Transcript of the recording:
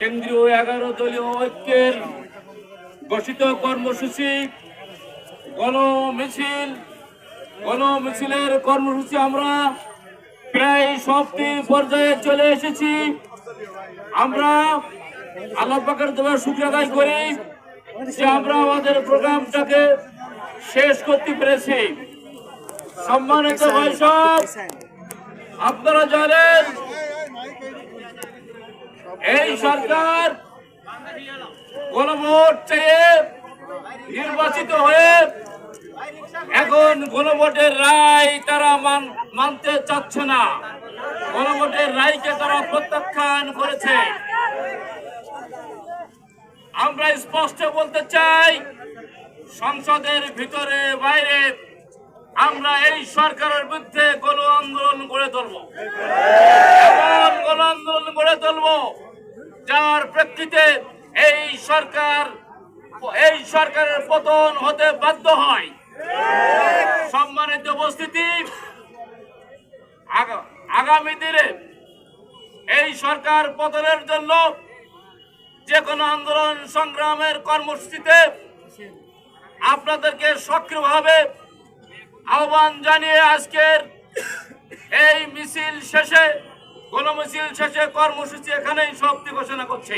কেন্দ্রীয় 11 দলীয় ঐক্যের ঘোষিত কর্মসূচি গণমিছিলের কর্মসূচি আমরা প্রায় সমাপ্তি পর্যায়ে চলে এসেছি। আমরা আল্লাহ পাকের দরবারে শুকরিয়া আদায় করি যে আমরা আমাদের প্রোগ্রামটাকে শেষ করতে পেরেছি। সম্মানিত ভাই সব, আপনারা জানেন এই সরকার গণভোট চেয়ে নির্বাচিত হয়ে এখন গণভোটের রায় তারা মানতে চাচ্ছে না। গণভোটের রায়কে তারা প্রত্যাখ্যান করেছে। আমরা স্পষ্ট বলতে চাই, সংসদের ভিতরে বাইরে আমরা এই সরকারের বিরুদ্ধে গণ আন্দোলন গড়ে তুলব, এমন গণ আন্দোলন গড়ে তুলব যার প্রেক্ষিতে এই সরকারের পতন হতে বাধ্য হয়। সম্মানিত উপস্থিতি, আগামী দিনে এই সরকার পতনের জন্য যে কোনো আন্দোলন সংগ্রামের কর্মসূচিতে আপনাদেরকে সক্রিয়ভাবে আহ্বান জানিয়ে আজকের এই মিছিল শেষে গণমিছিল শেষে কর্মসূচি এখানেই সমাপ্তি ঘোষণা করছে।